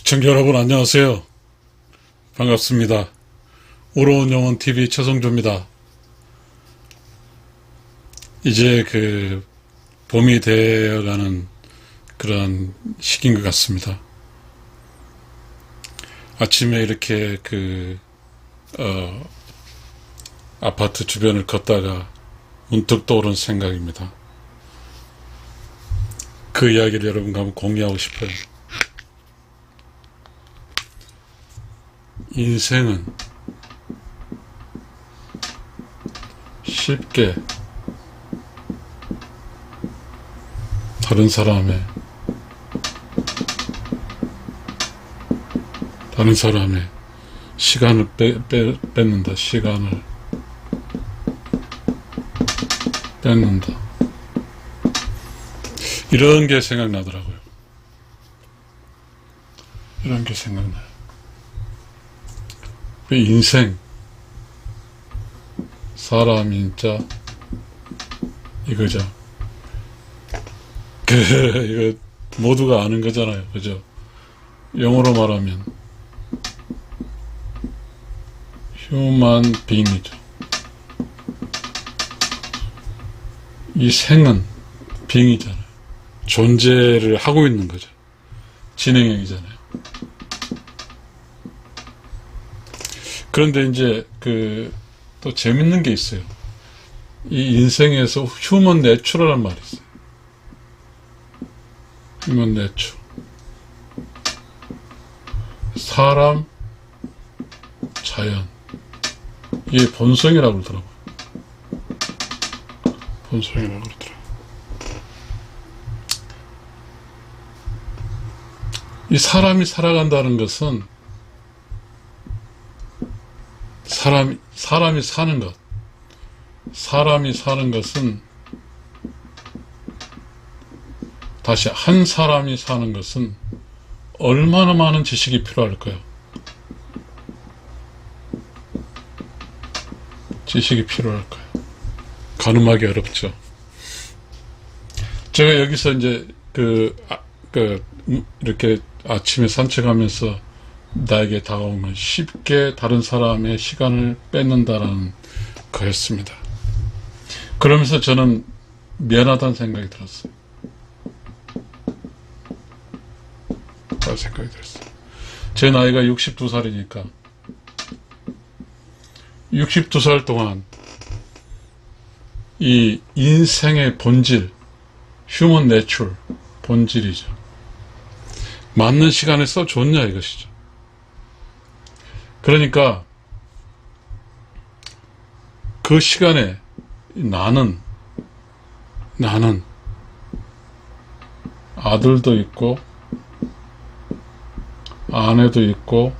시청자 여러분 안녕하세요. 반갑습니다. 우러운 영혼 TV 최성조입니다. 이제 봄이 되어가는 그런 시기인 것 같습니다. 아침에 이렇게 아파트 주변을 걷다가 문득 떠오른 생각입니다. 그 이야기를 여러분과 한번 공유하고 싶어요. 인생은 쉽게 다른 사람의 시간을 뺏는다. 시간을 뺏는다. 이런 게 생각나더라고요. 이런 게 생각나요. 인생, 사람, 인자, 이거죠. 이거 모두가 아는 거잖아요. 그죠? 영어로 말하면 human being이죠. 이 생은 being이잖아요. 존재를 하고 있는 거죠. 진행형이잖아요. 그런데 이제 또 재밌는 게 있어요. 이 인생에서 휴먼 내추럴이라는 말이 있어요. 휴먼 내추럴. 사람, 자연. 이게 본성이라고 그러더라고요. 본성이라고 그러더라고요. 이 사람이 살아간다는 것은 사람이 사는 것. 사람이 사는 것은 다시 한 사람이 사는 것은 얼마나 많은 지식이 필요할까요? 지식이 필요할까요? 가늠하기 어렵죠. 제가 여기서 이제 이렇게 아침에 산책하면서 나에게 다가오면 쉽게 다른 사람의 시간을 뺏는다라는 거였습니다. 그러면서 저는 미안하다는 생각이 들었어요. 제 나이가 62살이니까 62살 동안 이 인생의 본질, 휴먼 내추럴, 본질이죠. 맞는 시간을 써줬냐 이것이죠. 그러니까 그 시간에 나는 아들도 있고 아내도 있고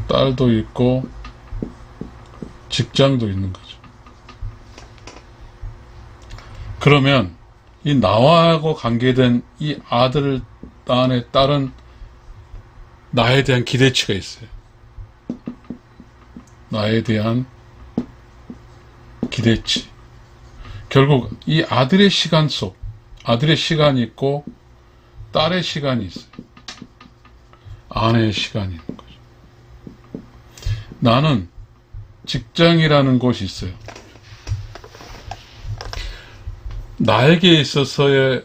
딸도 있고 직장도 있는 거죠. 그러면 이 나하고 관계된 이 아들, 아내, 딸은 나에 대한 기대치가 있어요. 나에 대한 기대치. 결국 이 아들의 시간 속, 아들의 시간이 있고 딸의 시간이 있어요. 아내의 시간이 있는 거죠. 나는 직장이라는 곳이 있어요. 나에게 있어서의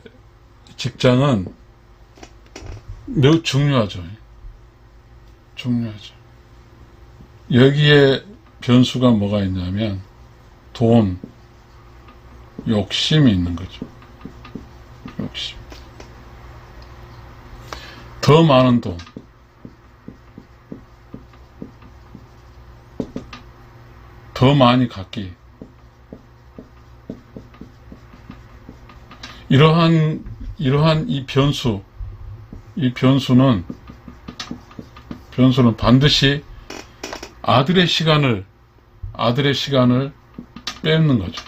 직장은 매우 중요하죠. 여기에 변수가 뭐가 있냐면 돈, 욕심이 있는 거죠. 욕심. 더 많은 돈, 더 많이 갖기. 이러한 이 변수는 반드시 아들의 시간을 뺏는 거죠.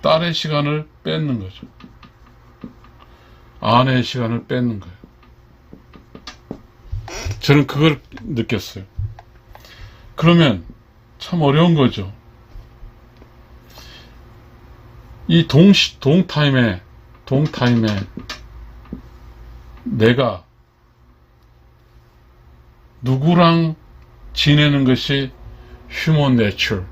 딸의 시간을 뺏는 거죠. 아내의 시간을 뺏는 거예요. 저는 그걸 느꼈어요. 그러면 참 어려운 거죠. 이 동타임에 내가 누구랑 지내는 것이 human nature,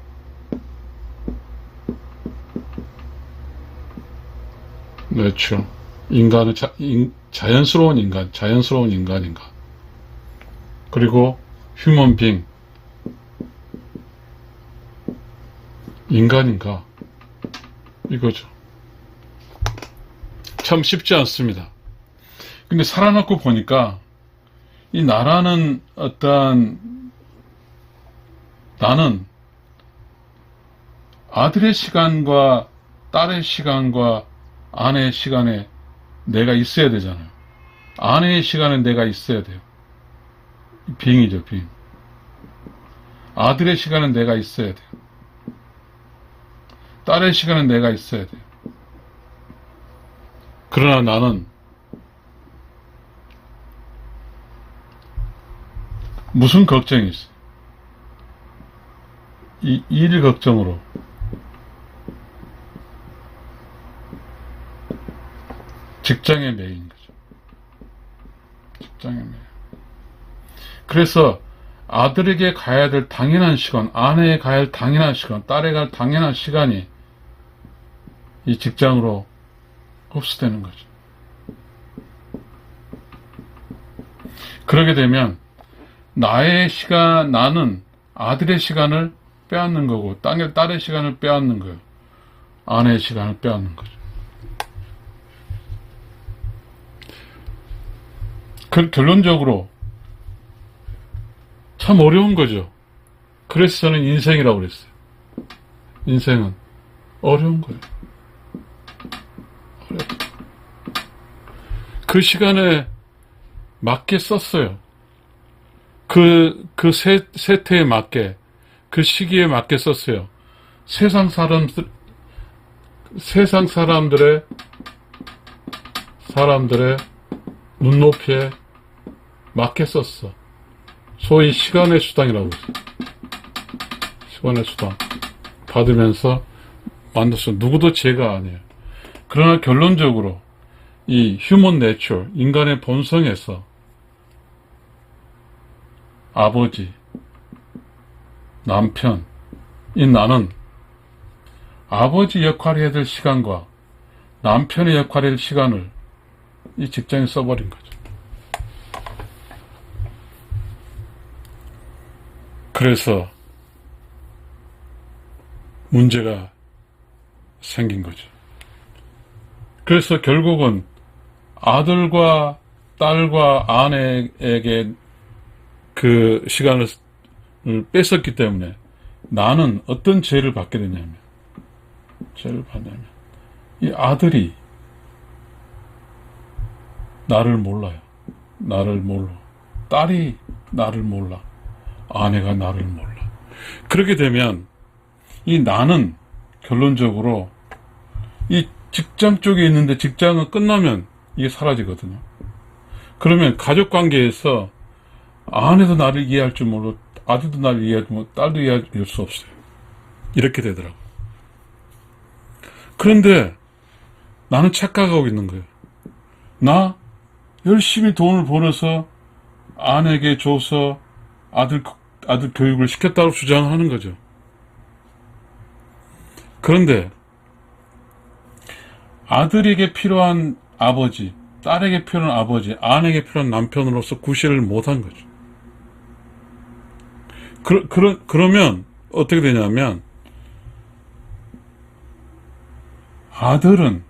인간은 자연스러운 인간인가. 그리고 human being, 인간인가, 이거죠. 참 쉽지 않습니다. 근데 살아놓고 보니까 이 나라는 나는 아들의 시간과 딸의 시간과 아내의 시간에 내가 있어야 되잖아요. 아내의 시간에 내가 있어야 돼요. 빙이죠, 빙. 아들의 시간은 내가 있어야 돼요. 딸의 시간은 내가 있어야 돼요. 그러나 나는 무슨 걱정이 있어? 이 일 걱정으로 직장에 매인 거죠. 직장에 매여. 그래서 아들에게 가야 될 당연한 시간, 아내에 가야 할 당연한 시간, 딸에 갈 당연한 시간이 이 직장으로 흡수되는 거죠. 그러게 되면 나의 시간, 나는 아들의 시간을 빼앗는 거고 딸의 시간을 빼앗는 거예요. 아내의 시간을 빼앗는 거죠. 결론적으로 참 어려운 거죠. 그래서 저는 인생이라고 그랬어요. 인생은 어려운 거예요. 그 시간에 맞게 썼어요. 그 세태에 맞게, 그 시기에 맞게 썼어요. 세상 사람들의 눈높이에 맞게 썼어. 소위 시간의 수당이라고 했어요. 시간의 수당 받으면서 만들었어. 누구도 죄가 아니에요. 그러나 결론적으로 이 휴먼 내추럴, 인간의 본성에서 아버지, 남편, 이 나는 아버지 역할을 해야 될 시간과 남편의 역할을 해야 될 시간을 이 직장에 써버린 거죠. 그래서 문제가 생긴 거죠. 그래서 결국은 아들과 딸과 아내에게 그 시간을 뺏었기 때문에 나는 어떤 죄를 받게 되냐면, 이 아들이 나를 몰라요. 나를 몰라. 딸이 나를 몰라. 아내가 나를 몰라. 그렇게 되면 이 나는 결론적으로 이 직장 쪽에 있는데 직장은 끝나면 이게 사라지거든요. 그러면 가족관계에서 아내도 나를 이해할 줄 모르고 아들도 나를 이해할 줄 모르고 딸도 이해할 수 없어요. 이렇게 되더라고요. 그런데 나는 착각하고 있는 거예요. 나 열심히 돈을 벌어서 아내에게 줘서 아들 교육을 시켰다고 주장하는 거죠. 그런데 아들에게 필요한 아버지, 딸에게 필요한 아버지, 아내에게 필요한 남편으로서 구실을 못한 거죠. 그러면 어떻게 되냐면 아들은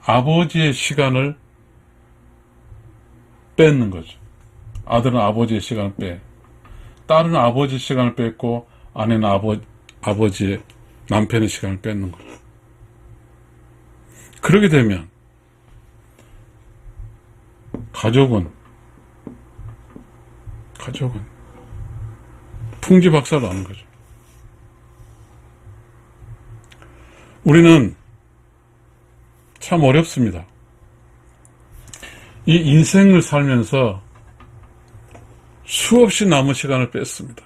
아버지의 시간을 뺏는 거죠. 아들은 아버지의 시간을 빼. 딸은 아버지의 시간을 뺏고 아내는 아버지의 남편의 시간을 뺏는 거죠. 그렇게 되면 가족은 풍지박살나는 거죠. 우리는 참 어렵습니다. 이 인생을 살면서 수없이 남은 시간을 뺐습니다.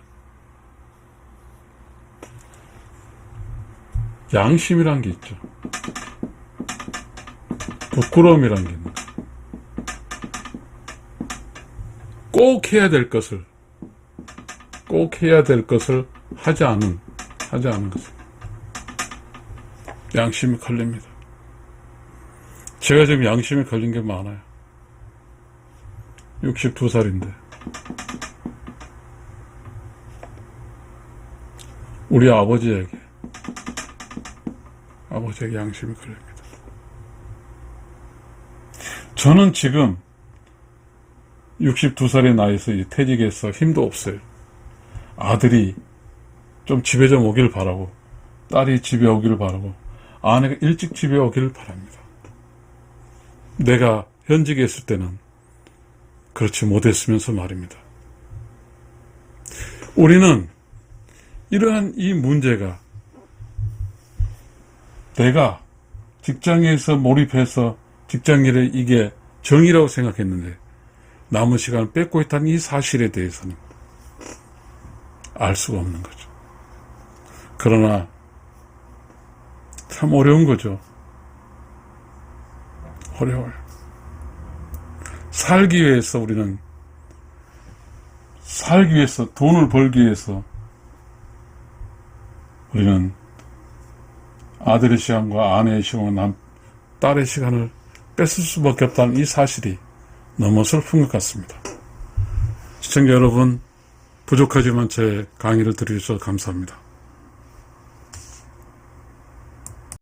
양심이란 게 있죠. 부끄러움이란 게 있는 거예요. 꼭 해야 될 것을 꼭 해야 될 것을 하지 않은 것입니다. 양심이 걸립니다. 제가 지금 양심이 걸린 게 많아요. 62살인데 우리 아버지에게 양심이 걸립니다. 저는 지금 62살의 나이에서 퇴직해서 힘도 없어요. 아들이 좀 집에 좀 오길 바라고, 딸이 집에 오길 바라고, 아내가 일찍 집에 오길 바랍니다. 내가 현직에 있을 때는 그렇지 못했으면서 말입니다. 우리는 이러한 이 문제가 내가 직장에서 몰입해서 직장일에 이게 정의라고 생각했는데 남은 시간을 뺏고 있다는 이 사실에 대해서는 알 수가 없는 거죠. 그러나 참 어려운 거죠. 어려워요. 살기 위해서 돈을 벌기 위해서 우리는 아들의 시간과 아내의 시간과 딸의 시간을 뺏을 수밖에 없다는 이 사실이 너무 슬픈 것 같습니다. 시청자 여러분, 부족하지만 제 강의를 들어주셔서 감사합니다.